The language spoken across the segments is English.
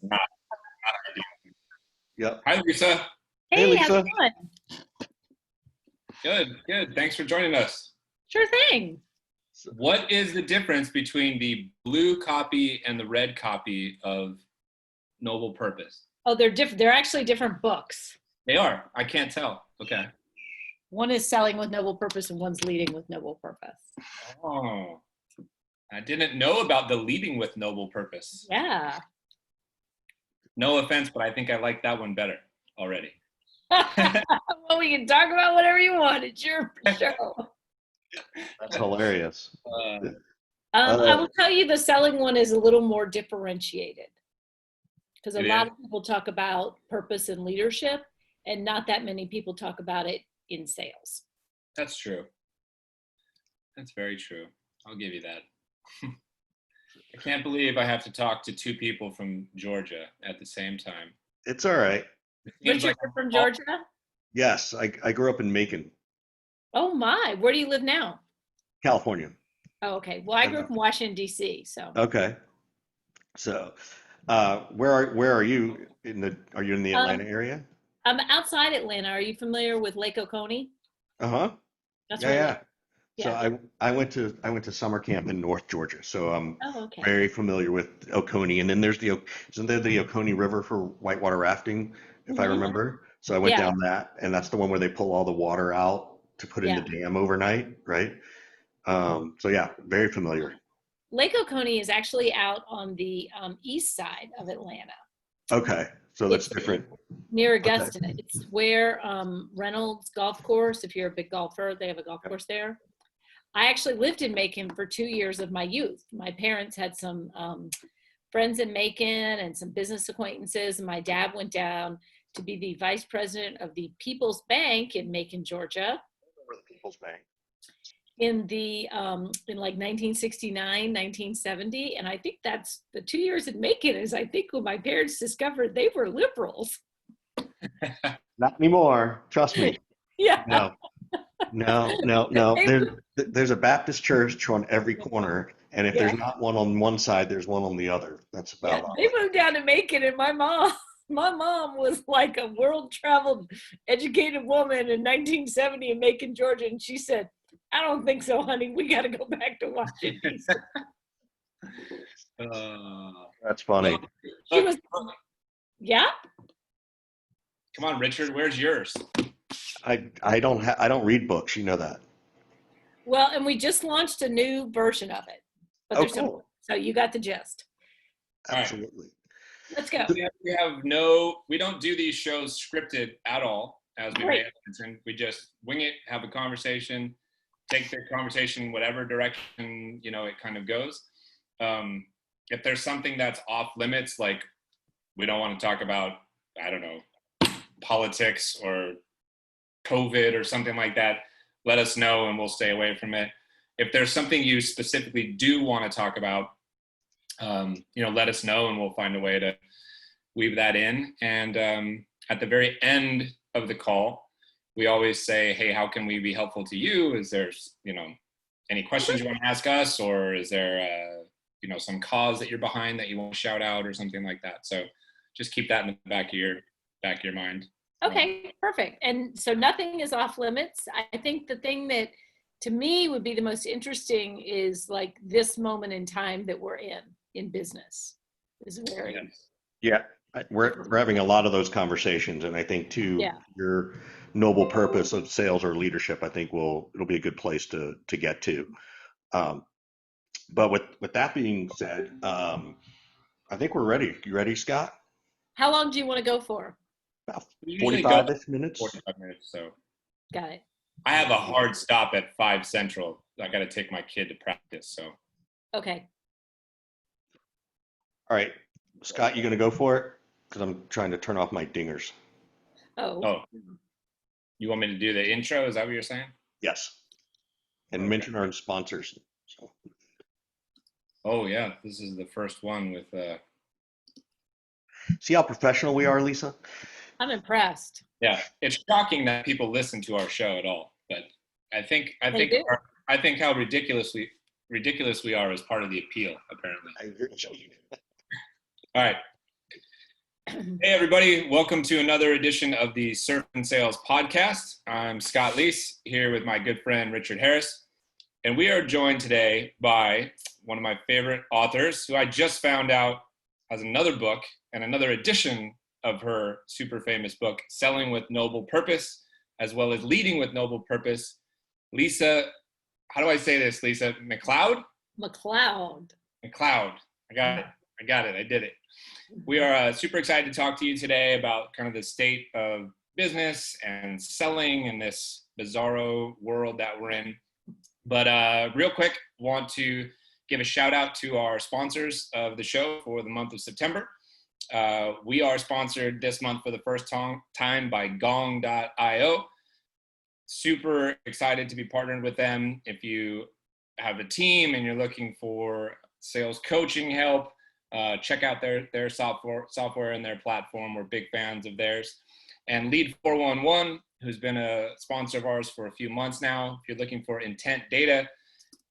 Not, not ideal. Yep. Hi, Lisa. Hey, Hey, how's it Lisa. going? Good, good. Thanks for joining us. Sure thing. What is the difference between the blue copy and the red copy of Noble Purpose? Oh, they're different. They're actually different books. They are. I can't tell. Okay. One is Selling with Noble Purpose and one's Leading with Noble Purpose. Oh, I didn't know about the Leading with Noble Purpose. Yeah. No offense, but I think I like that one better already. Well, we can talk about whatever you want. It's your show. That's hilarious. I will tell you the selling one is a little more differentiated because a It lot is? of people talk about purpose and leadership and not that many people talk about it in sales. That's true. That's very true. I'll give you that. I can't believe I have to talk to two people from Georgia at the same time. It's all right. It seems Richard, like you're from Georgia? Yes, I grew up in Macon, Oh my, where do you live now? California. Oh, okay. Well, I grew up in Washington, D.C., so. Okay. So, where are you are you in the Atlanta area? I'm outside Atlanta. Are you familiar with Lake Oconee? Uh-huh. That's Yeah, where I yeah. live. So Yeah. I went to summer camp in North Georgia, so I'm Oh, okay. very familiar with Oconee. And then isn't there the Oconee River for whitewater rafting, if I Mhm. remember? So I went Yeah, down that, and that's the one where they pull all the water out to put in the yeah. dam overnight, right? So yeah, very familiar. Lake Oconee is actually out on the east side of Atlanta. Okay, so that's It's different. near Okay. Augusta. It's where Reynolds Golf Course, if you're a big golfer, they have a golf Yep. course there. I actually lived in Macon for 2 years of my youth. My parents had some friends in Macon and some business acquaintances, and my dad went down to be the vice president of the People's Bank in Macon, Georgia, Or the People's Bank. in like 1969, 1970. And I think that's the 2 years in Macon is I think when my parents discovered they were liberals. Not anymore. Trust me. Yeah. No, no. They, There's a Baptist church on every corner, and if yeah. there's not one on one side, there's one on the other. That's Yeah, about all. they moved down to Macon, and my mom was like a world-traveled, educated woman in 1970 in Macon, Georgia, and she said, "I don't think so, honey. We got to go back to Washington, D.C." That's funny. She was, yeah. Come on, Richard, where's yours? I don't read books. You know that. Well, and we just launched a new version of it, but Oh, there's cool. so you got the gist. All right. Absolutely. Let's go. We don't do these shows scripted at all, as we may Great. have mentioned. We just wing it, have a conversation, take the conversation whatever direction, it kind of goes. If there's something that's off limits, like we don't want to talk about, I don't know, politics or COVID or something like that, let us know and we'll stay away from it. If there's something you specifically do want to talk about, let us know and we'll find a way to weave that in. And at the very end of the call, we always say, hey, how can we be helpful to you? Is there, any questions you want to ask us, or is there, some cause that you're behind that you want to shout out or something like that? So just keep that in the back of your mind. Okay, perfect. And so nothing is off limits. I think the thing that to me would be the most interesting is like this moment in time that we're in business is very Yeah, we're having a lot of those conversations, and I think too, yeah. your noble purpose of sales or leadership, I think it'll be a good place to get to. But with that being said, I think we're ready. You ready, Scott? How long do you want to go for? About We usually go 45-ish minutes. 45 minutes. So Got it. I have a hard stop at 5 Central. I got to take my kid to practice. So Okay. All right, Scott, you gonna go for it? Because I'm trying to turn off my dingers. Oh, you want me to do the intro? Is that what you're saying? Yes, and Okay. mention our sponsors. So. Oh yeah, this is the first one with. See how professional we are, Lisa? I'm impressed. Yeah, it's shocking that people listen to our show at all, but I think They do. how ridiculous we are is part of the appeal, apparently. I agree. All right, Hey, everybody. Welcome to another edition of the Surf and Sales podcast. I'm Scott Leese here with my good friend, Richard Harris. And we are joined today by one of my favorite authors who I just found out has another book and another edition of her super famous book, Selling with Noble Purpose, as well as Leading with Noble Purpose. Lisa, how do I say this, Lisa? McCleod? McCleod. McCleod. I got it. I did it. We are super excited to talk to you today about kind of the state of business and selling in this bizarro world that we're in. But real quick, want to give a shout out to our sponsors of the show for the month of September. We are sponsored this month for the first time by Gong.io. Super excited to be partnered with them. If you have a team and you're looking for sales coaching help, check out their software and their platform. We're big fans of theirs. And Lead 411, who's been a sponsor of ours for a few months now. If you're looking for intent data,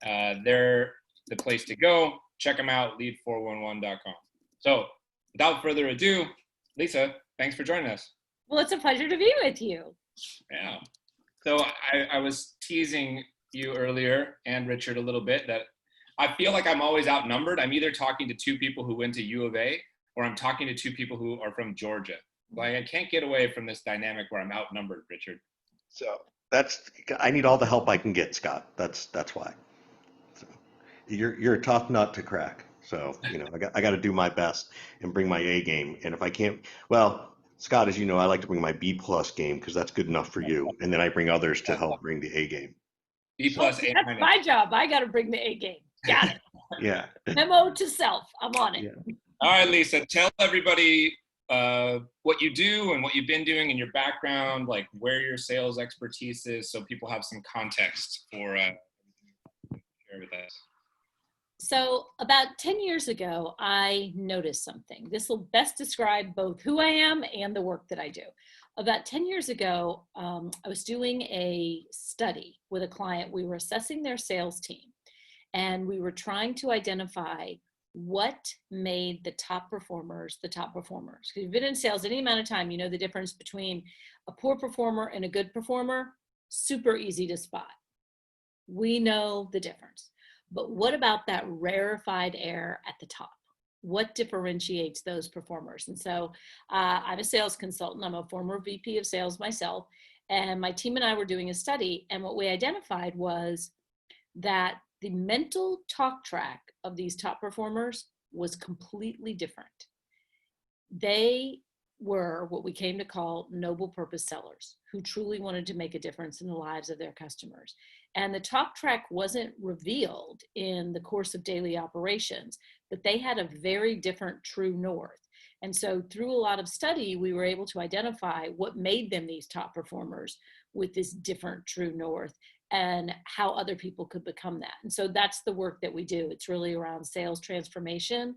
they're the place to go. Check them out, lead411.com. So without further ado, Lisa, thanks for joining us. Well, it's a pleasure to be with you. Yeah. So I was teasing you earlier and Richard a little bit that I feel like I'm always outnumbered. I'm either talking to two people who went to U of A or I'm talking to two people who are from Georgia. Like I can't get away from this dynamic where I'm outnumbered, Richard. So I need all the help I can get, Scott. That's why. So you're a tough nut to crack. So, I got to do my best and bring my A game. And if I can't, well, Scott, as you know, I like to bring my B plus game because that's good enough for you. And then I bring others to help bring the A game. B plus A That's minus. my job. I got to bring the A game. Got it. Yeah. Memo to self. I'm on it. Yeah. All right, Lisa, tell everybody what you do and what you've been doing in your background, like where your sales expertise is, so people have some context for share with us. So about 10 years ago, I noticed something. This will best describe both who I am and the work that I do. About 10 years ago, I was doing a study with a client. We were assessing their sales team, and we were trying to identify what made the top performers the top performers. If you've been in sales any amount of time, you know the difference between a poor performer and a good performer. Super easy to spot. We know the difference. But what about that rarefied air at the top? What differentiates those performers? And so I'm a sales consultant. I'm a former VP of sales myself. And my team and I were doing a study. And what we identified was that the mental talk track of these top performers was completely different. They were what we came to call noble purpose sellers who truly wanted to make a difference in the lives of their customers. And the talk track wasn't revealed in the course of daily operations, but they had a very different true north. And so through a lot of study, we were able to identify what made them these top performers with this different true north and how other people could become that. And so that's the work that we do. It's really around sales transformation,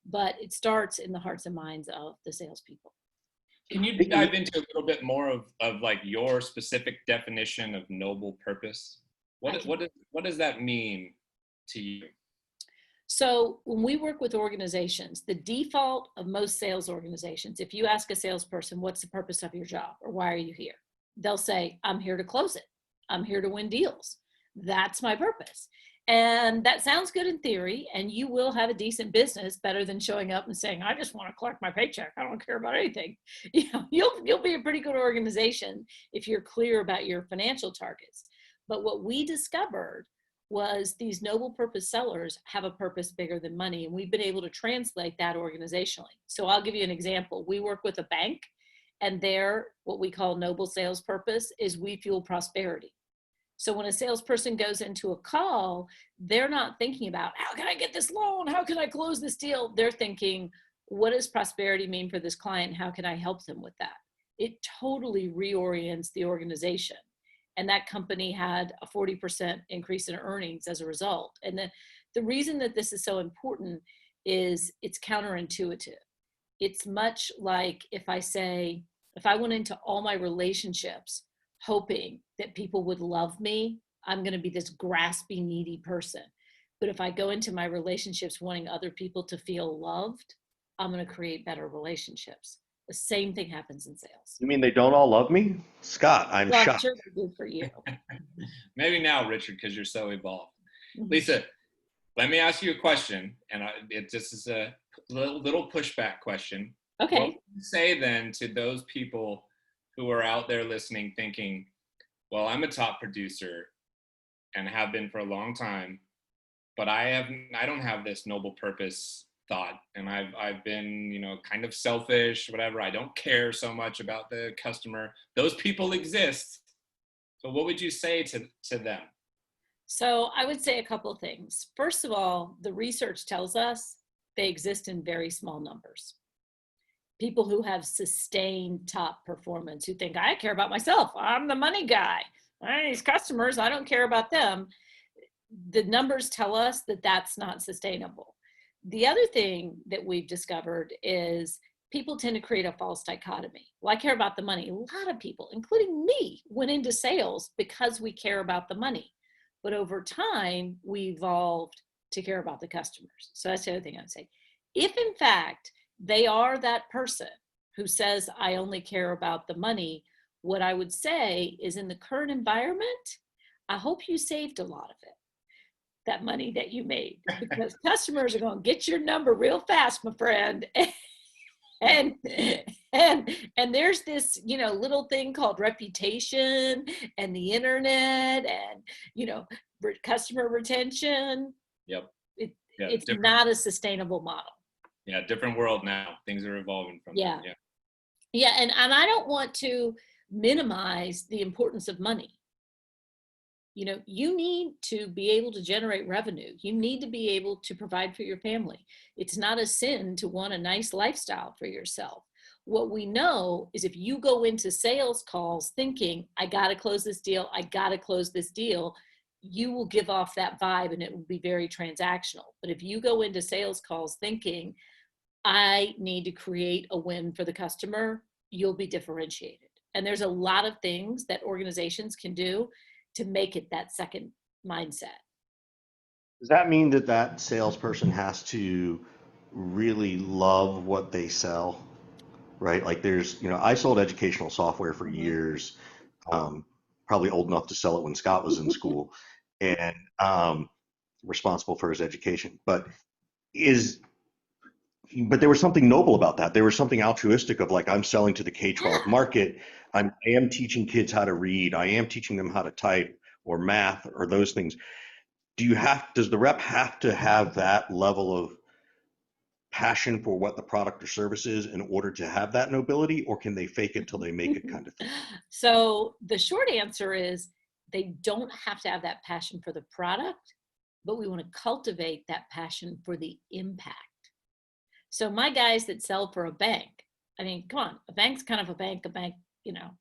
but it starts in the hearts and minds of the salespeople. Can you dive into a little bit more of like your specific definition of noble purpose? What does that mean to you? So when we work with organizations, the default of most sales organizations, if you ask a salesperson, what's the purpose of your job or why are you here? They'll say, I'm here to close it. I'm here to win deals. That's my purpose. And that sounds good in theory, and you will have a decent business better than showing up and saying, I just want to collect my paycheck. I don't care about anything. You'll be a pretty good organization if you're clear about your financial targets. But what we discovered was these noble purpose sellers have a purpose bigger than money, and we've been able to translate that organizationally. So I'll give you an example. We work with a bank, and their what we call noble sales purpose is we fuel prosperity. So when a salesperson goes into a call, they're not thinking about how can I get this loan? How can I close this deal? They're thinking, what does prosperity mean for this client? How can I help them with that? It totally reorients the organization. And that company had a 40% increase in earnings as a result. And the reason that this is so important is it's counterintuitive. It's much like if I went into all my relationships hoping that people would love me, I'm going to be this grasping, needy person. But if I go into my relationships wanting other people to feel loved, I'm going to create better relationships. The same thing happens in sales. You mean they don't all love me? Scott, I'm Well, I'm shocked. sure they do for you. Maybe now, Richard, because you're so evolved. Mhm. Lisa, let me ask you a question, and this is a little pushback question. What Okay. would you say then to those people who are out there listening, thinking, well, I'm a top producer and have been for a long time, but I don't have this noble purpose thought, and I've been, kind of selfish, whatever. I don't care so much about the customer. Those people exist. So what would you say to them? So I would say a couple of things. First of all, the research tells us they exist in very small numbers. People who have sustained top performance, who think, I care about myself. I'm the money guy. These customers, I don't care about them. The numbers tell us that that's not sustainable. The other thing that we've discovered is people tend to create a false dichotomy. Well, I care about the money. A lot of people, including me, went into sales because we care about the money. But over time, we evolved to care about the customers. So that's the other thing I would say. If in fact they are that person who says, I only care about the money, what I would say is, in the current environment, I hope you saved a lot of it, that money that you made, because customers are going to get your number real fast, my friend. and there's this little thing called reputation and the internet and customer retention. Yep. It's not a sustainable model. Yeah, different world now. Things are evolving from Yeah. there. Yeah, and I don't want to minimize the importance of money. You need to be able to generate revenue. You need to be able to provide for your family. It's not a sin to want a nice lifestyle for yourself. What we know is if you go into sales calls thinking, I got to close this deal, I got to close this deal, you will give off that vibe and it will be very transactional. But if you go into sales calls thinking, I need to create a win for the customer, you'll be differentiated. And there's a lot of things that organizations can do to make it that second mindset. Does that mean that that salesperson has to really love what they sell? Right? Like I sold educational software for years, probably old enough to sell it when Scott was in school, and responsible for his education. But there was something noble about that. There was something altruistic of, like, I'm selling to the K-12 market. I am teaching kids how to read. I am teaching them how to type or math or those things. Does the rep have to have that level of passion for what the product or service is in order to have that nobility, or can they fake it till they make it kind of thing? So the short answer is they don't have to have that passion for the product, but we want to cultivate that passion for the impact. So my guys that sell for a bank, I mean, come on, a bank's kind of a bank,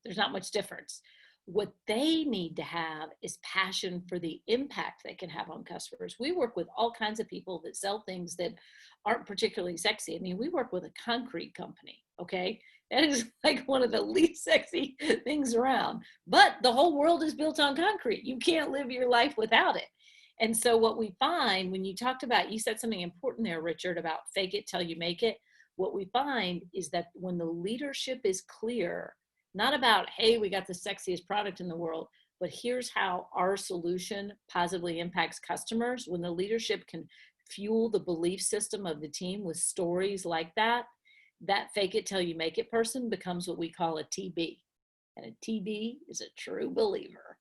there's not much difference. What they need to have is passion for the impact they can have on customers. We work with all kinds of people that sell things that aren't particularly sexy. I mean, we work with a concrete company, okay? That is like one of the least sexy things around. But the whole world is built on concrete. You can't live your life without it. And so what we find when you said something important there, Richard, about fake it till you make it. What we find is that when the leadership is clear, not about, hey, we got the sexiest product in the world, but here's how our solution positively impacts customers. When the leadership can fuel the belief system of the team with stories like that, that fake it till you make it person becomes what we call a TB. And a TB is a true believer.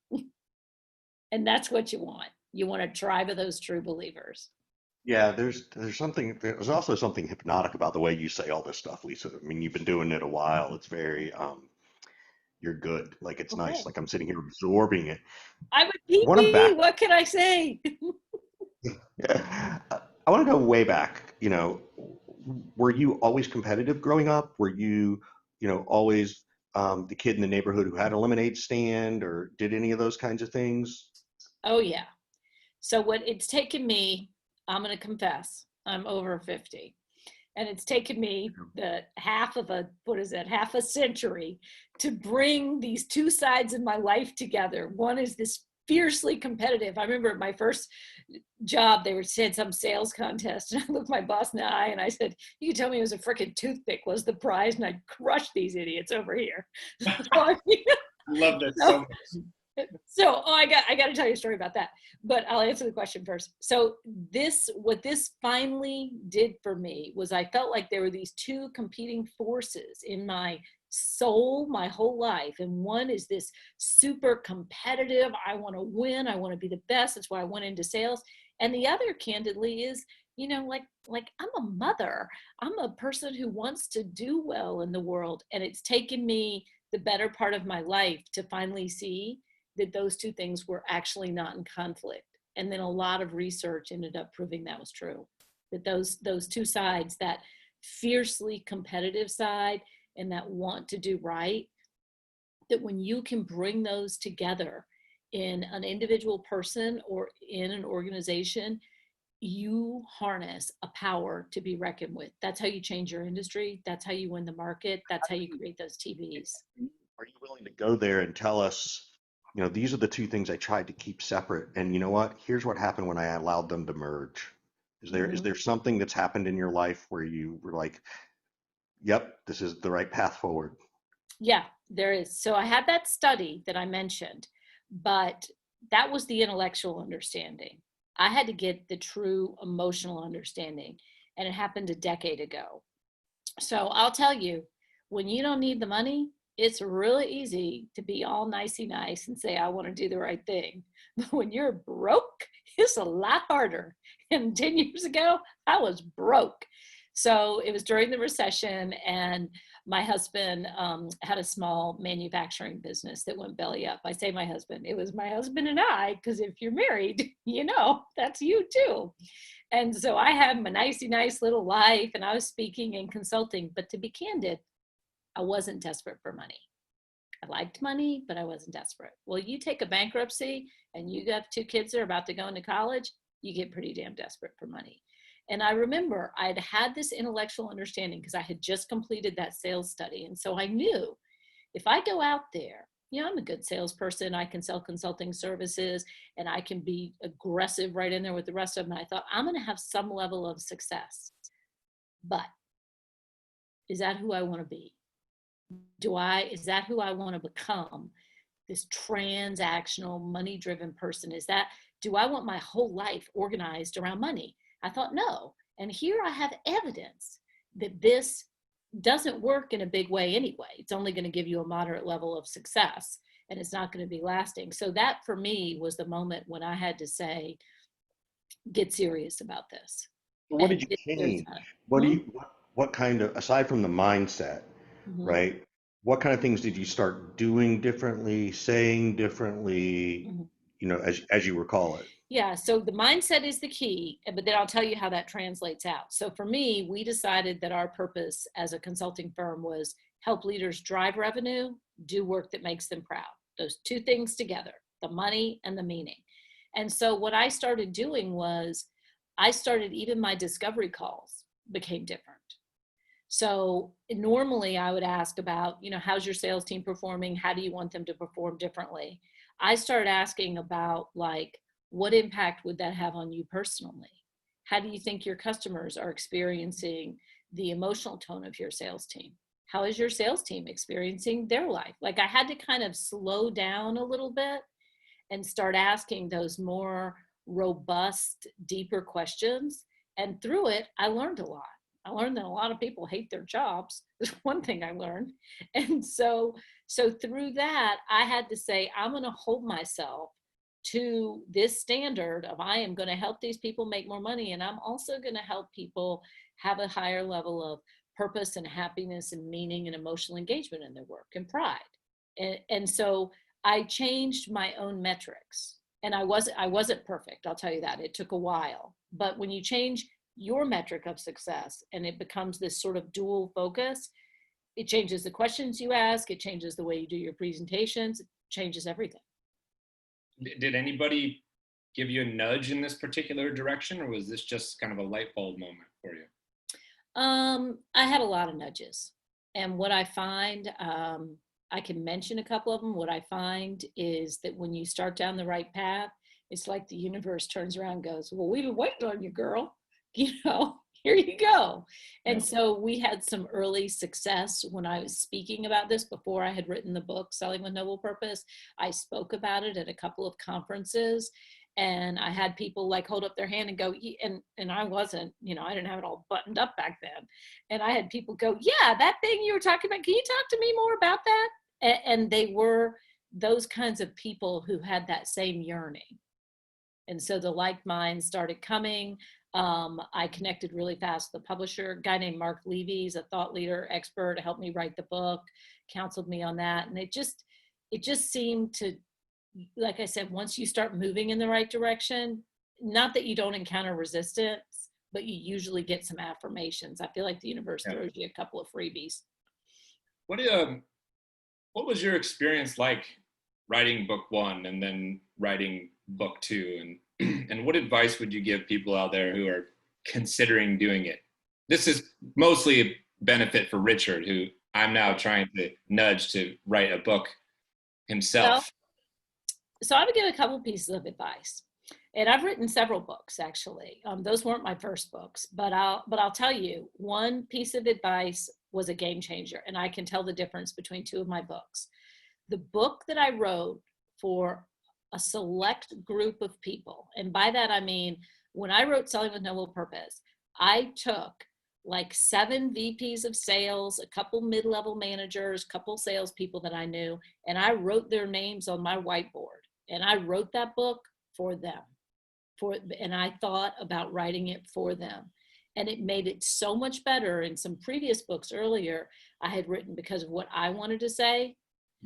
And that's what you want. You want a tribe of those true believers. Yeah, there's also something hypnotic about the way you say all this stuff, Lisa. I mean, you've been doing it a while. It's very you're good. Like, it's Okay. nice. Like, I'm sitting here absorbing it. I'm a I want to TB. back. What can I say? Yeah, I want to go way back. Were you always competitive growing up? Were you, always the kid in the neighborhood who had a lemonade stand, or did any of those kinds of things? Oh, yeah. So what it's taken me, I'm going to confess, I'm over 50. And it's taken me the half a century to bring these two sides of my life together. One is this fiercely competitive. I remember my first job, they were saying some sales contest, and I looked my boss in the eye and I said, "You can tell me it was a freaking toothpick was the prize, and I'd crush these idiots over here." So, I mean, Love that so so much. so I got to tell you a story about that, but I'll answer the question first. So what this finally did for me was I felt like there were these two competing forces in my soul my whole life. And one is this super competitive, I want to win, I want to be the best. That's why I went into sales. And the other, candidly, is, like I'm a mother. I'm a person who wants to do well in the world. And it's taken me the better part of my life to finally see that those two things were actually not in conflict. And then a lot of research ended up proving that was true. That those two sides, that fiercely competitive side and that want to do right, that when you can bring those together in an individual person or in an organization, you harness a power to be reckoned with. That's how you change your industry. That's how you win the market. That's how you create those TVs. Are you willing to go there and tell us, these are the two things I tried to keep separate, and you know what? Here's what happened when I allowed them to merge. Is there something that's happened in your life where you were like, yep, this is the right path forward? Yeah, there is. So I had that study that I mentioned, but that was the intellectual understanding. I had to get the true emotional understanding, and it happened a decade ago. So I'll tell you, when you don't need the money, it's really easy to be all nicey nice and say, I want to do the right thing. But when you're broke, it's a lot harder. And 10 years ago, I was broke. So it was during the recession, and my husband had a small manufacturing business that went belly up. I say my husband, it was my husband and I, because if you're married, that's you too. And so I had my nicey nice little life, and I was speaking and consulting. But to be candid, I wasn't desperate for money. I liked money, but I wasn't desperate. Well, you take a bankruptcy and you got two kids that are about to go into college, you get pretty damn desperate for money. And I remember I'd had this intellectual understanding because I had just completed that sales study. And so I knew if I go out there, I'm a good salesperson. I can sell consulting services and I can be aggressive right in there with the rest of them. And I thought, I'm going to have some level of success. But is that who I want to be? Is that who I want to become? This transactional, money-driven person? Do I want my whole life organized around money? I thought, no. And here I have evidence that this doesn't work in a big way anyway. It's only going to give you a moderate level of success, and it's not going to be lasting. So that for me was the moment when I had to say, get serious about this. But what did you change? What kind of, aside from the mindset, Mm-hmm. right? What kind of things did you start doing differently, saying differently, Mm-hmm. as you recall it? Yeah, so the mindset is the key, but then I'll tell you how that translates out. So for me, we decided that our purpose as a consulting firm was help leaders drive revenue, do work that makes them proud. Those two things together, the money and the meaning. And so what I started doing was even my discovery calls became different. So normally I would ask about, how's your sales team performing? How do you want them to perform differently? I started asking about, like, what impact would that have on you personally? How do you think your customers are experiencing the emotional tone of your sales team? How is your sales team experiencing their life? Like, I had to kind of slow down a little bit and start asking those more robust, deeper questions. And through it, I learned a lot. I learned that a lot of people hate their jobs. There's one thing I learned. And so through that, I had to say, I'm going to hold myself to this standard of, I am going to help these people make more money. And I'm also going to help people have a higher level of purpose and happiness and meaning and emotional engagement in their work and pride. And so I changed my own metrics, and I wasn't perfect. I'll tell you that. It took a while, but when you change your metric of success and it becomes this sort of dual focus, it changes the questions you ask, it changes the way you do your presentations, it changes everything. Did anybody give you a nudge in this particular direction, or was this just kind of a light bulb moment for you? I had a lot of nudges, and what I find, I can mention a couple of them. What I find is that when you start down the right path, it's like the universe turns around and goes, well, we've been waiting on you, girl. Here you go. And so we had some early success when I was speaking about this before I had written the book, Selling with Noble Purpose. I spoke about it at a couple of conferences, and I had people like hold up their hand and go, and I wasn't, I didn't have it all buttoned up back then. And I had people go, yeah, that thing you were talking about, can you talk to me more about that? And they were those kinds of people who had that same yearning. And so the like minds started coming. I connected really fast with the publisher, a guy named Mark Levy, a thought leader, expert, helped me write the book, counseled me on that. And it just seemed to, like I said, once you start moving in the right direction, not that you don't encounter resistance, but you usually get some affirmations. I feel like the universe throws you a couple of freebies. What was your experience like writing book one and then writing book two, and what advice would you give people out there who are considering doing it? This is mostly a benefit for Richard, who I'm now trying to nudge to write a book himself. So I would give a couple pieces of advice, and I've written several books actually. Those weren't my first books, but I'll tell you, one piece of advice was a game changer, and I can tell the difference between two of my books. The book that I wrote for a select group of people, and by that I mean, when I wrote Selling with Noble Purpose, I took like 7 VPs of sales, a couple mid-level managers, a couple salespeople that I knew, and I wrote their names on my whiteboard. And I wrote that book for them, and I thought about writing it for them. And it made it so much better. In some previous books earlier, I had written because of what I wanted to say.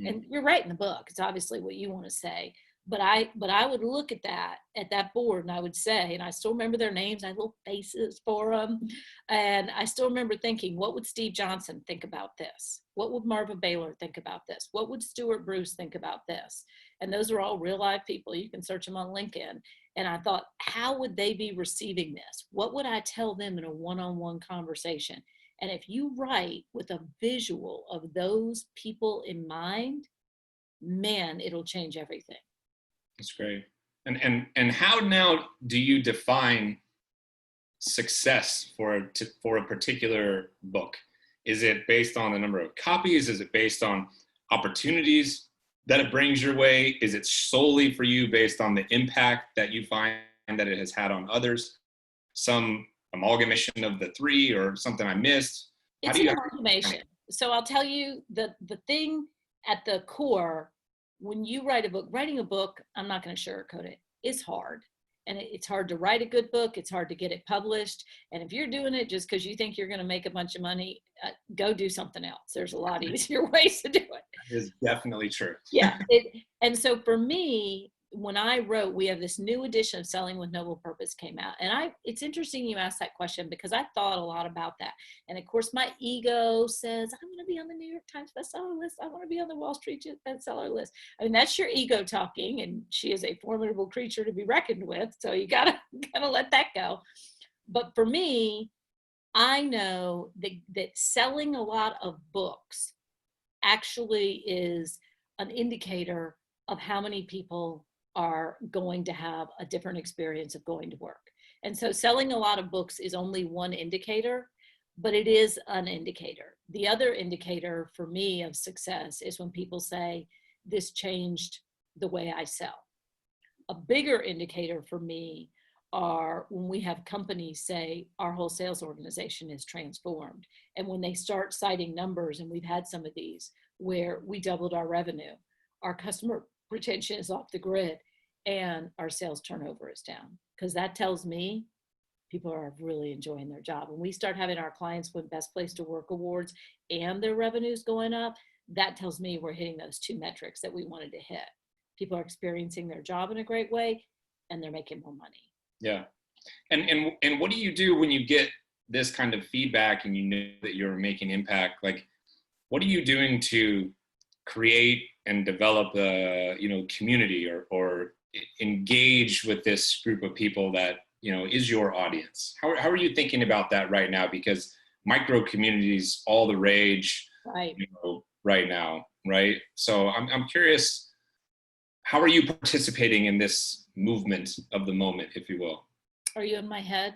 And you're right in the book. It's obviously what you want to say. But I would look at that board, and I would say, and I still remember their names, I had little faces for them. And I still remember thinking, what would Steve Johnson think about this? What would Marva Baylor think about this? What would Stuart Bruce think about this? And those are all real live people. You can search them on LinkedIn. And I thought, how would they be receiving this? What would I tell them in a one-on-one conversation? And if you write with a visual of those people in mind, man, it'll change everything. That's great. And how now do you define success for a particular book? Is it based on the number of copies? Is it based on opportunities that it brings your way? Is it solely for you based on the impact that you find that it has had on others? Some amalgamation of the three, or something I missed? It's an amalgamation. So I'll tell you the thing at the core, when you write a book, writing a book, I'm not going to sugarcoat it, is hard. And it's hard to write a good book. It's hard to get it published. And if you're doing it just because you think you're going to make a bunch of money, go do something else. There's a lot easier ways to do it. That is definitely true. Yeah. And so for me, when I wrote, we have this new edition of Selling with Noble Purpose came out. And it's interesting you asked that question, because I thought a lot about that. And of course, my ego says, I'm going to be on the New York Times bestseller list. I want to be on the Wall Street bestseller list. I mean, that's your ego talking, and she is a formidable creature to be reckoned with. So you gotta let that go. But for me, I know that selling a lot of books actually is an indicator of how many people are going to have a different experience of going to work. And so selling a lot of books is only one indicator, but it is an indicator. The other indicator for me of success is when people say, this changed the way I sell. A bigger indicator for me are when we have companies say our whole sales organization is transformed. And when they start citing numbers, and we've had some of these where we doubled our revenue, our customer retention is off the grid, and our sales turnover is down. Because that tells me people are really enjoying their job. When we start having our clients win Best Place to Work awards and their revenues going up, that tells me we're hitting those two metrics that we wanted to hit. People are experiencing their job in a great way, and they're making more money. Yeah. And what do you do when you get this kind of feedback and you know that you're making impact? Like, what are you doing to create and develop a community or engage with this group of people that is your audience? How are you thinking about that right now? Because micro communities all the rage right right now, right? So I'm curious, how are you participating in this movement of the moment, if you will. Are you in my head?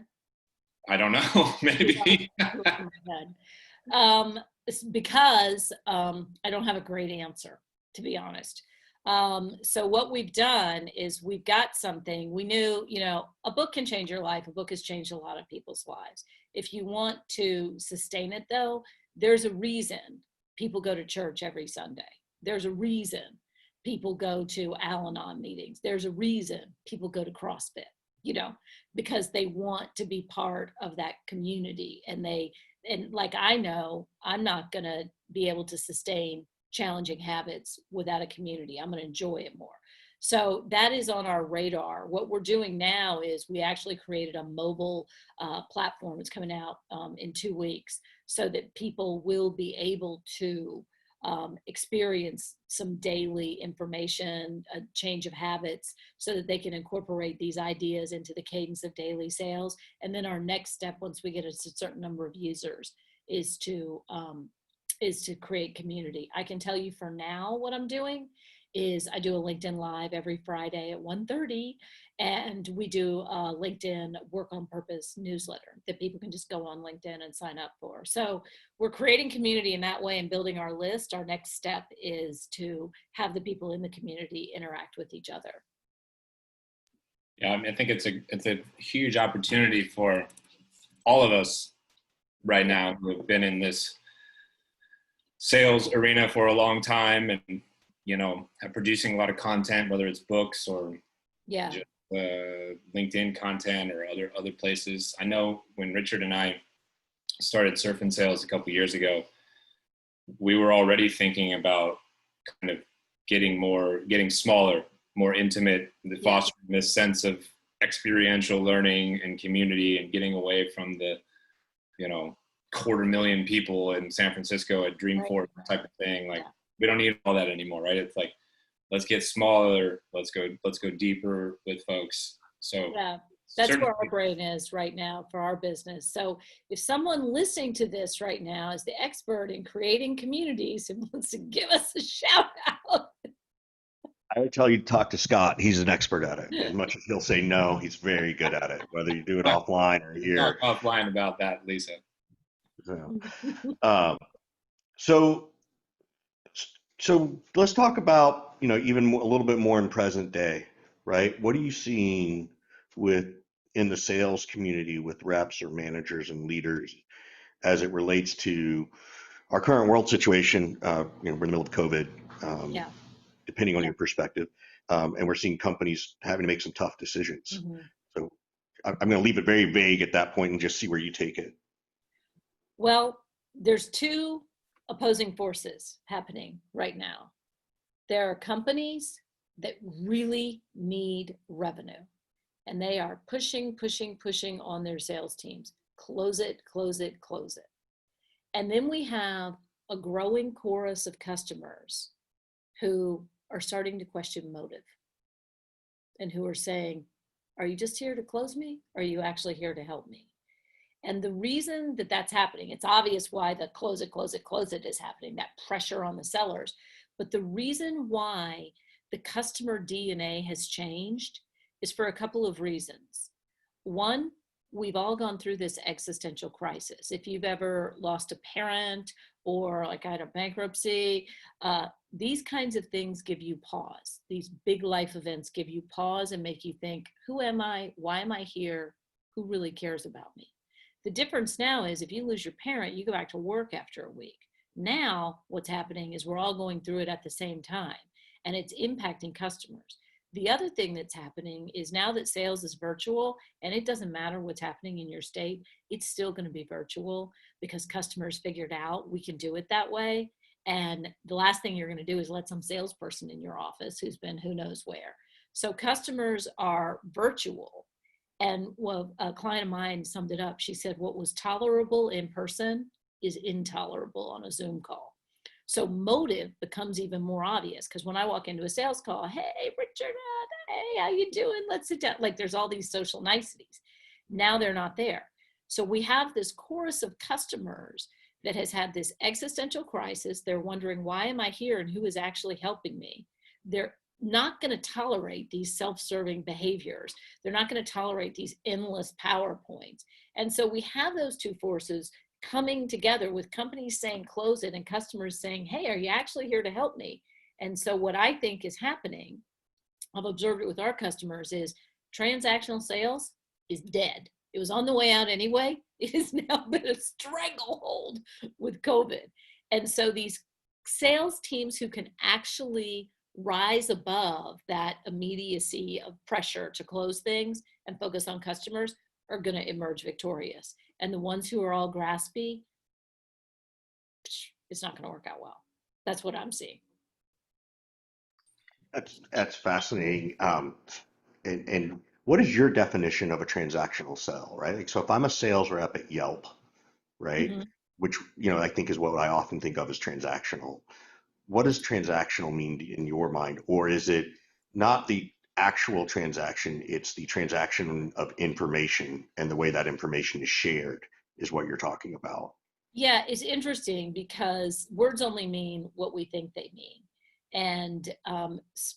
I don't know, maybe. You're in my head. It's because I don't have a great answer, to be honest. So what we've done is we've got something we knew, a book can change your life. A book has changed a lot of people's lives. If you want to sustain it though, there's a reason people go to church every Sunday. There's a reason people go to Al-Anon meetings. There's a reason people go to CrossFit, because they want to be part of that community. And like, I know I'm not going to be able to sustain challenging habits without a community. I'm going to enjoy it more. So that is on our radar. What we're doing now is we actually created a mobile platform. It's coming out in 2 weeks, so that people will be able to experience some daily information, a change of habits, so that they can incorporate these ideas into the cadence of daily sales. And then our next step, once we get a certain number of users, is to create community. I can tell you for now what I'm doing is I do a LinkedIn Live every Friday at 1:30, and we do a LinkedIn Work on Purpose newsletter that people can just go on LinkedIn and sign up for. So we're creating community in that way and building our list. Our next step is to have the people in the community interact with each other. Yeah, I mean, I think it's a huge opportunity for all of us right now who have been in this sales arena for a long time, and producing a lot of content, whether it's books or just LinkedIn content or other places. I know when Richard and I started Surf and Sales a couple of years ago, we were already thinking about kind of getting smaller, more intimate, fostering this sense of experiential learning and community, and getting away from the 250,000 people in San Francisco at Dreamforce type of thing. Like, we don't need all that anymore, right? It's like, let's get smaller. Let's go deeper with folks. So that's where our brain is right now for our business. So if someone listening to this right now is the expert in creating communities and wants to give us a shout out, I would tell you to talk to Scott. He's an expert at it. As much as he'll say no, he's very good at it, whether you do it offline or here. Talk offline about that, Lisa. So let's talk about, even a little bit more in present day, right? What are you seeing in the sales community with reps or managers and leaders as it relates to our current world situation? We're in the middle of COVID, depending on your perspective, and we're seeing companies having to make some tough decisions. Mm-hmm. So I'm going to leave it very vague at that point and just see where you take it. Well, there's two opposing forces happening right now. There are companies that really need revenue, and they are pushing on their sales teams. Close it. And then we have a growing chorus of customers who are starting to question motive, and who are saying, are you just here to close me? Or are you actually here to help me? And the reason that that's happening, it's obvious why the close it is happening, that pressure on the sellers. But the reason why the customer DNA has changed is for a couple of reasons. One, we've all gone through this existential crisis. If you've ever lost a parent, or like I had a bankruptcy, these kinds of things give you pause. These big life events give you pause and make you think, who am I? Why am I here? Who really cares about me? The difference now is if you lose your parent, you go back to work after a week. Now what's happening is we're all going through it at the same time, and it's impacting customers. The other thing that's happening is now that sales is virtual, and it doesn't matter what's happening in your state, it's still going to be virtual because customers figured out we can do it that way. And the last thing you're going to do is let some salesperson in your office who's been who knows where. So customers are virtual. And a client of mine summed it up. She said, what was tolerable in person is intolerable on a Zoom call. So motive becomes even more obvious, because when I walk into a sales call, hey, Richard, hey, how you doing? Let's sit down. Like, there's all these social niceties. Now they're not there. So we have this chorus of customers that has had this existential crisis. They're wondering, why am I here and who is actually helping me? not going to tolerate these self-serving behaviors. They're not going to tolerate these endless PowerPoints. And so we have those two forces coming together with companies saying close it and customers saying, hey, are you actually here to help me? And so what I think is happening, I've observed it with our customers, is transactional sales is dead. It was on the way out anyway. It has now been a stranglehold with COVID. And so these sales teams who can actually rise above that immediacy of pressure to close things and focus on customers are going to emerge victorious. And the ones who are all graspy, it's not going to work out well. That's what I'm seeing. That's fascinating. And what is your definition of a transactional sale, right? Like, so if I'm a sales rep at Yelp, right, Mm-hmm. which I think is what I often think of as transactional. What does transactional mean in your mind, or is it not the actual transaction? It's the transaction of information and the way that information is shared is what you're talking about. Yeah, it's interesting because words only mean what we think they mean. And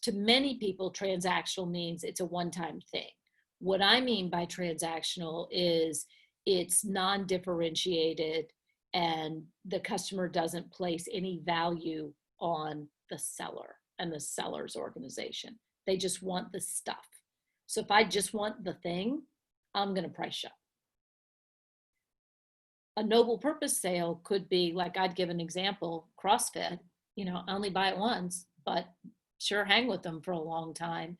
to many people, transactional means it's a one-time thing. What I mean by transactional is it's non-differentiated and the customer doesn't place any value on the seller and the seller's organization. They just want the stuff. So if I just want the thing, I'm going to price shop. A noble purpose sale could be, like, I'd give an example, CrossFit. I only buy it once, but sure hang with them for a long time.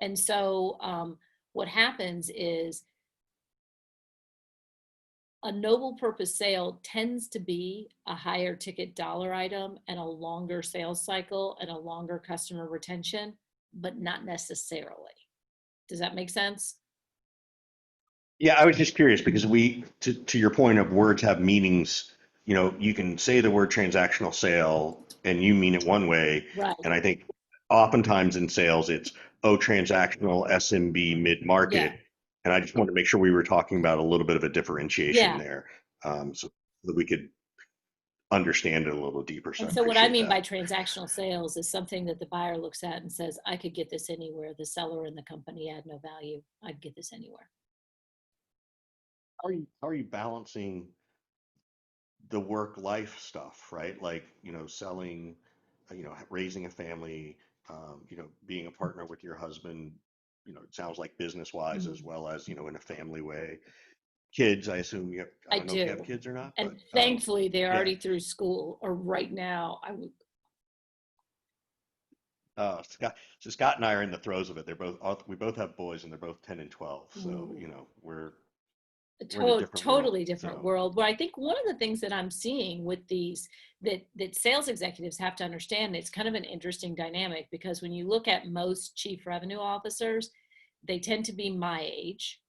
And so what happens is a noble purpose sale tends to be a higher ticket dollar item and a longer sales cycle and a longer customer retention, but not necessarily. Does that make sense? Yeah, I was just curious because to your point of words have meanings, you can say the word transactional sale and you mean it one way. Right. And I think oftentimes in sales, it's, oh, transactional SMB Yeah. mid-market. And I just wanted to make sure we were talking about a little bit of a differentiation Yeah. there, so that we could understand it a little deeper. So And I so what I appreciate mean by that. transactional sales is something that the buyer looks at and says, I could get this anywhere. The seller and the company add no value. I'd get this anywhere. How are you balancing the work life stuff, right? Like, selling, raising a family, being a partner with your husband, it sounds like business wise as Mhm. well as, in a family way. Kids, I assume you have, I I don't know if you have do. kids or not, but And thankfully they're yeah. already through school, or right now I would. Scott and I are in the throes of it. We both have boys and they're both 10 and 12. So, Ooh, a we're in a different world. totally different So world. But I think one of the things that I'm seeing with these that sales executives have to understand, it's kind of an interesting dynamic, because when you look at most chief revenue officers, they tend to be my age,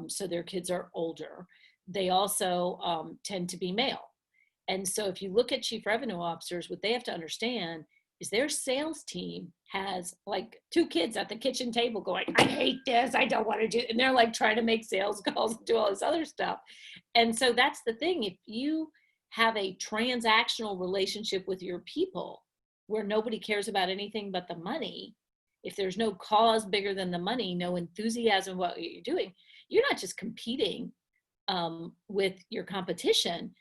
so their kids are older. They also tend to be male. And so if you look at chief revenue officers, what they have to understand is their sales team has like two kids at the kitchen table going, I hate this, I don't want to do it. And they're like trying to make sales calls and do all this other stuff. And so that's the thing. If you have a transactional relationship with your people where nobody cares about anything but the money, if there's no cause bigger than the money, no enthusiasm what you're doing, you're not just competing with your competition.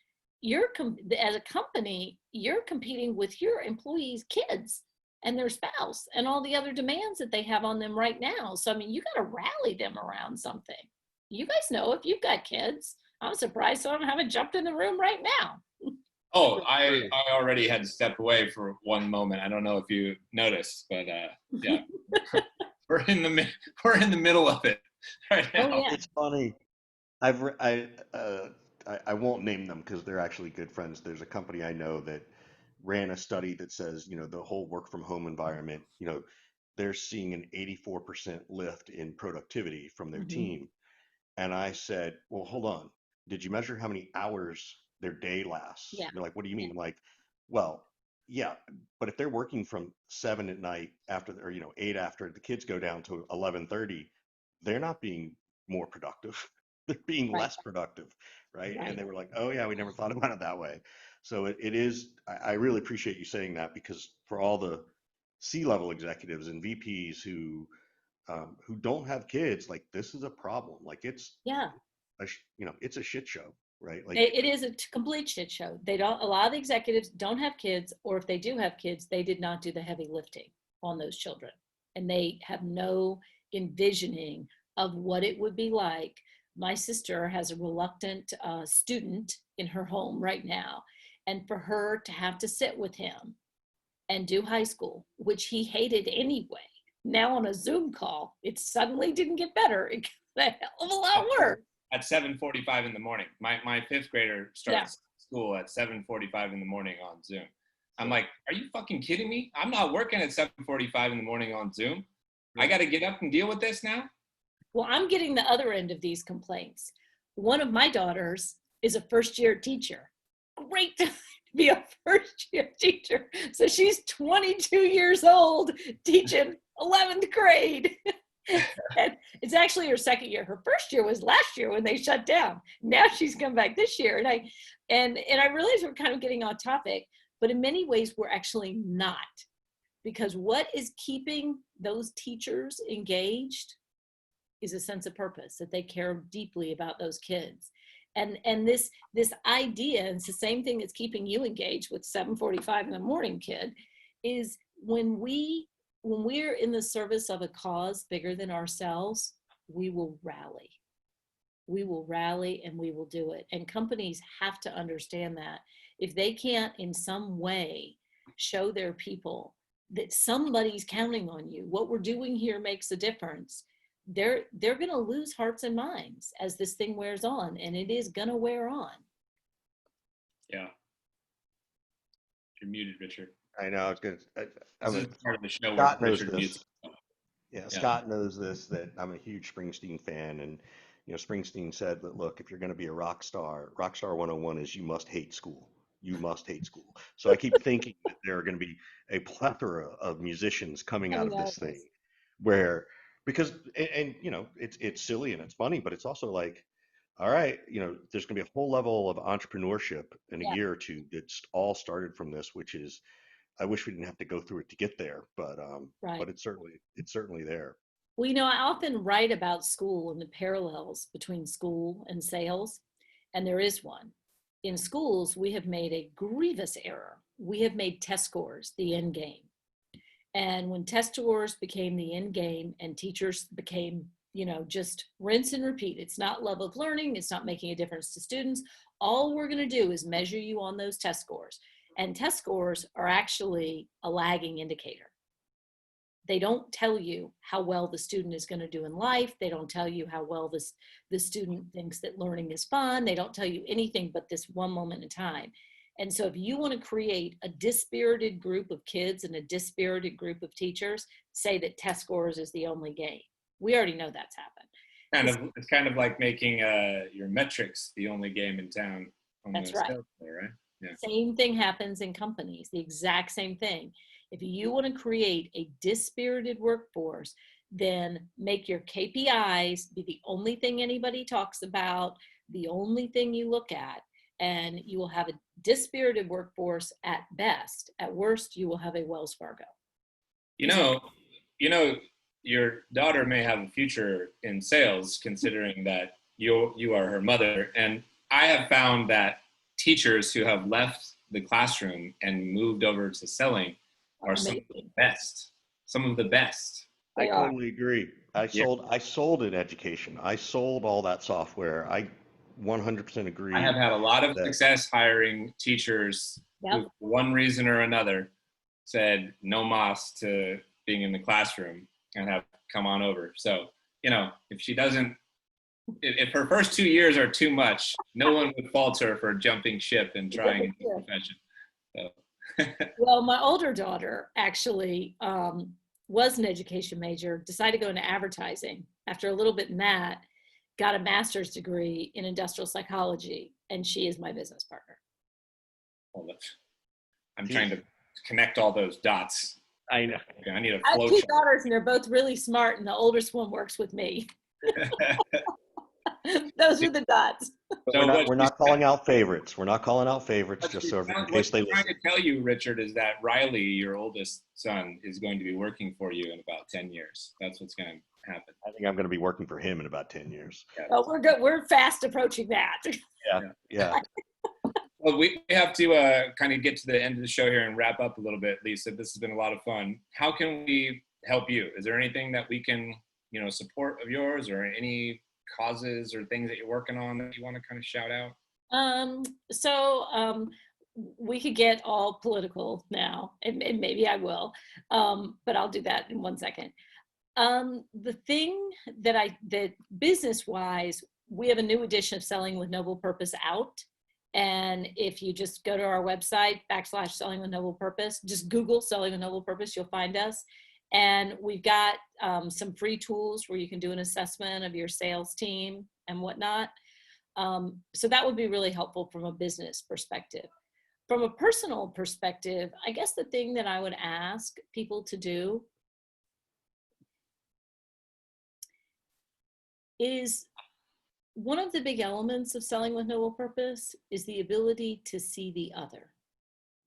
As a company, you're competing with your employees' kids and their spouse and all the other demands that they have on them right now. So I mean, you got to rally them around something. You guys know, if you've got kids, I'm surprised some of them haven't jumped in the room right now. Oh, I already had to step away for one moment. I don't know if you noticed, but yeah, we're in we're in the middle of it right Oh now. yeah. it's funny. I've re- I won't name them because they're actually good friends. There's a company I know that ran a study that says, the whole work from home environment, they're seeing an 84% lift in productivity from their Mm-hmm. team. And I said, well, hold on. Did you measure how many hours their day lasts? Yeah. They're like, what do you mean? I'm like, well, yeah, but if they're working from 7 at night after, or, 8 after the kids go down to 11:30, they're not being more productive. They're being Right. less productive, right? And Right. they were like, oh yeah, we never thought about it that way. So it is, I really appreciate you saying that because for all the C-level executives and VPs who don't have kids, like this is a problem. Like it's Yeah. it's a shit show, right? Like It is a complete shit show. They don't, a lot of the executives don't have kids, or if they do have kids, they did not do the heavy lifting on those children. And they have no envisioning of what it would be like. My sister has a reluctant student in her home right now. And for her to have to sit with him and do high school, which he hated anyway, now on a Zoom call, it suddenly didn't get better. It got a hell of a lot worse. At 7:45 in the morning. My fifth grader starts school at 7:45 in the morning on Zoom. I'm like, are you fucking kidding me? I'm not working at 7:45 in the morning on Zoom. I got to get up and deal with this now. Well, I'm getting the other end of these complaints. One of my daughters is a first-year teacher. Great time to be a first-year teacher. So she's 22 years old teaching 11th grade. And it's actually her second year. Her first year was last year when they shut down. Now she's come back this year. And I realize we're kind of getting off topic, but in many ways we're actually not. Because what is keeping those teachers engaged is a sense of purpose, that they care deeply about those kids. And this idea, and it's the same thing that's keeping you engaged with 7:45 in the morning kid, is when we're in the service of a cause bigger than ourselves, we will rally. We will rally and we will do it. And companies have to understand that. If they can't in some way show their people that somebody's counting on you, what we're doing here makes a difference, they're going to lose hearts and minds as this thing wears on, and it is going to wear on. Yeah. You're muted, Richard. I know it's good. This is part of the show Scott where knows Richard this. mutes. Yeah, Scott knows this, that I'm a huge Springsteen fan, and Springsteen said that, look, if you're going to be a rock star 101 is you must hate school. You must hate school. So I keep thinking that there are going to be a plethora of musicians coming out of this thing, because it's silly and it's funny, but it's also like, all right, there's going to be a whole level of entrepreneurship in a year or two that's all started from this, which is, I wish we didn't have to go through it to get there, but it's certainly there. Well, I often write about school and the parallels between school and sales, and there is one. In schools, we have made a grievous error. We have made test scores the end game. And when test scores became the end game and teachers became, just rinse and repeat, it's not love of learning, it's not making a difference to students. All we're going to do is measure you on those test scores. And test scores are actually a lagging indicator. They don't tell you how well the student is going to do in life. They don't tell you how well the student thinks that learning is fun. They don't tell you anything but this one moment in time. And so if you want to create a dispirited group of kids and a dispirited group of teachers, say that test scores is the only game. We already know that's happened. It's kind of like making your metrics the only game in town. That's right. Floor, right? Yeah. Same thing happens in companies, the exact same thing. If you want to create a dispirited workforce, then make your KPIs be the only thing anybody talks about, the only thing you look at, and you will have a dispirited workforce at best. At worst, you will have a Wells Fargo. Your daughter may have a future in sales, considering that you are her mother. And I have found that teachers who have left the classroom and moved over to selling are some of the best. Some of the best. I totally agree. I sold in education. I sold all that software. I 100% agree. I have had a lot of success hiring teachers who, for one reason or another, said no mas to being in the classroom and have come on over. So, if her first 2 years are too much, no one would fault her for jumping ship and trying a new profession. So. Well, my older daughter actually was an education major, decided to go into advertising. After a little bit in that, got a master's degree in industrial psychology, and she is my business partner. Well, I'm trying to connect all those dots. I know. I need a I flow have two chart. daughters, and they're both really smart, and the oldest one works with me. Those are the dots. But So we're not calling out favorites. We're not calling out favorites, what just so in what case they she's trying listen. to tell you, Richard, is that Riley, your oldest son, is going to be working for you in about 10 years. That's what's going to happen. I think I'm going to be working for him in about 10 years. Yeah. Oh, we're good. We're fast approaching that. Yeah. Well, we have to kind of get to the end of the show here and wrap up a little bit, Lisa. This has been a lot of fun. How can we help you? Is there anything that we can, support of yours, or any causes or things that you're working on that you want to kind of shout out? So we could get all political now, and maybe I will, but I'll do that in 1 second. The thing that business-wise, we have a new edition of Selling with Noble Purpose out. And if you just go to our website, /Selling with Noble Purpose, just Google Selling with Noble Purpose, you'll find us. And we've got some free tools where you can do an assessment of your sales team and whatnot. So that would be really helpful from a business perspective. From a personal perspective, I guess the thing that I would ask people to do is, one of the big elements of selling with noble purpose is the ability to see the other.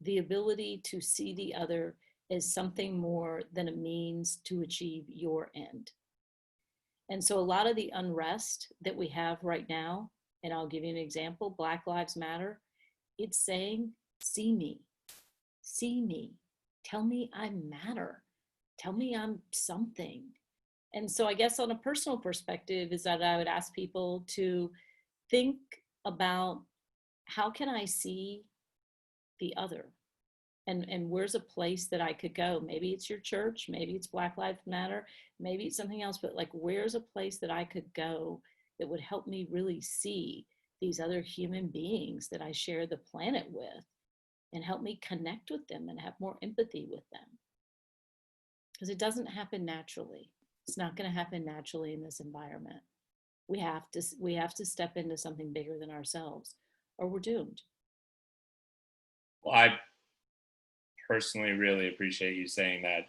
The ability to see the other as something more than a means to achieve your end. And so a lot of the unrest that we have right now, and I'll give you an example, Black Lives Matter, it's saying, see me, tell me I matter, tell me I'm something. And so I guess on a personal perspective is that I would ask people to think about, how can I see the other? And where's a place that I could go? Maybe it's your church, maybe it's Black Lives Matter, maybe it's something else, but like, where's a place that I could go that would help me really see these other human beings that I share the planet with, and help me connect with them and have more empathy with them? Because it doesn't happen naturally. It's not going to happen naturally in this environment. We have to step into something bigger than ourselves, or we're doomed. Well, I personally really appreciate you saying that.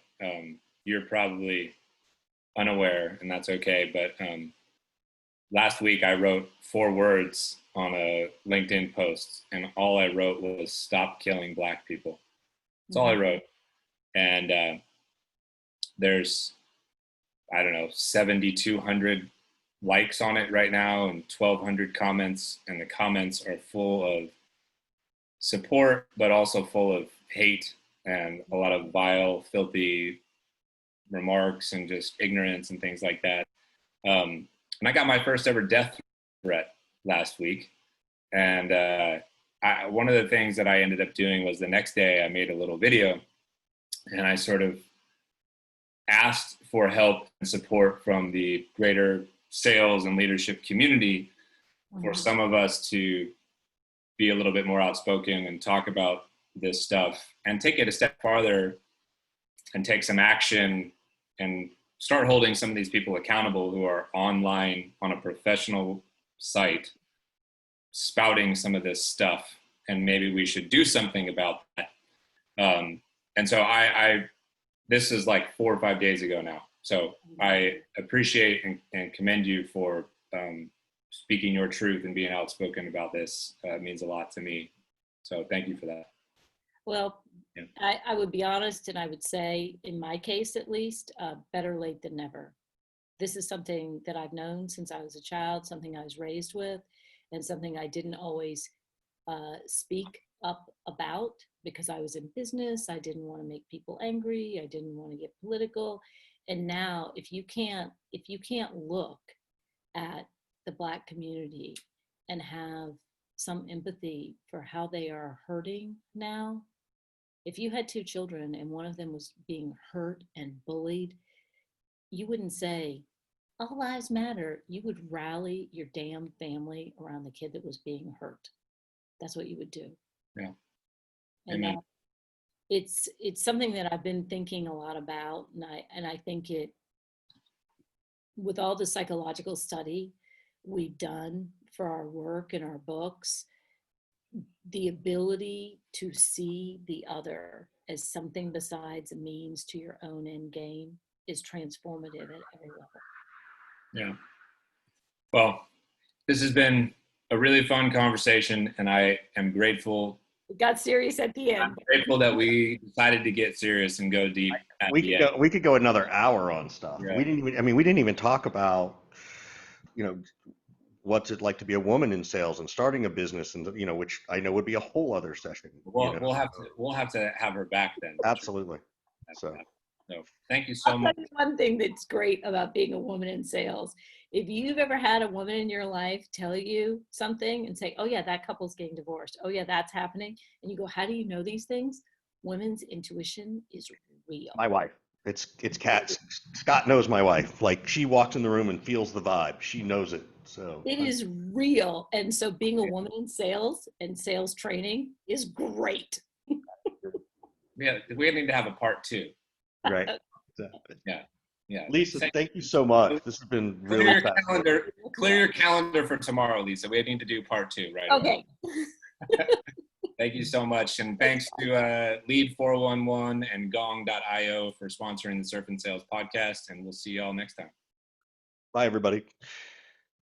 You're probably unaware, and that's okay, but last week I wrote 4 words on a LinkedIn post, and all I wrote was "stop killing Black people." That's all I wrote. And there's, I don't know, 7,200 likes on it right now and 1,200 comments, and the comments are full of support, but also full of hate and a lot of vile, filthy remarks and just ignorance and things like that. And I got my first ever death threat last week. And one of the things that I ended up doing was, the next day I made a little video, and I sort of asked for help and support from the greater sales and leadership community for some of us to be a little bit more outspoken and talk about this stuff, and take it a step farther and take some action and start holding some of these people accountable who are online on a professional site spouting some of this stuff, and maybe we should do something about that. And so this is like 4 or 5 days ago now. So I appreciate and commend you for speaking your truth and being outspoken about this. It means a lot to me. So thank you for that. Well, Yeah. I would be honest, and I would say, in my case at least, better late than never. This is something that I've known since I was a child, something I was raised with, and something I didn't always speak up about, because I was in business. I didn't want to make people angry. I didn't want to get political. And now, if you can't look at the Black community and have some empathy for how they are hurting now, if you had 2 children and one of them was being hurt and bullied, you wouldn't say, all lives matter. You would rally your damn family around the kid that was being hurt. That's what you would do. Yeah. And it's something that I've been thinking a lot about, and I think it, with all the psychological study we've done for our work and our books, the ability to see the other as something besides a means to your own end game is transformative at every level. Yeah. Well, This has been a really fun conversation, and I am grateful. It got serious at the I'm end. grateful that we decided to get serious and go deep at the end. We could go another hour on stuff. Yeah. We didn't even, I mean, we didn't even talk about, you know, what's it like to be a woman in sales and starting a business, and which I know would be a whole other session. We'll have to have her back then. Absolutely. So So thank you I'll so tell much. you one thing that's great about being a woman in sales. If you've ever had a woman in your life tell you something and say, oh yeah, that couple's getting divorced. Oh yeah, that's happening. And you go, how do you know these things? Women's intuition is real. my wife, it's Kat. Scott knows my wife. Like, she walks in the room and feels the vibe. She knows it. So It is real. And so being a woman in sales and sales training is great. Yeah, we need to have a part 2. right. Exactly. Yeah. Yeah. Lisa, thank you so much. This has been really fascinating. Clear your calendar for tomorrow, Lisa. We need to do part 2 right away. Okay. Thank you so much. And thanks to Lead 411 and Gong.io for sponsoring the Surf and Sales podcast. And we'll see you all next time. Bye, everybody.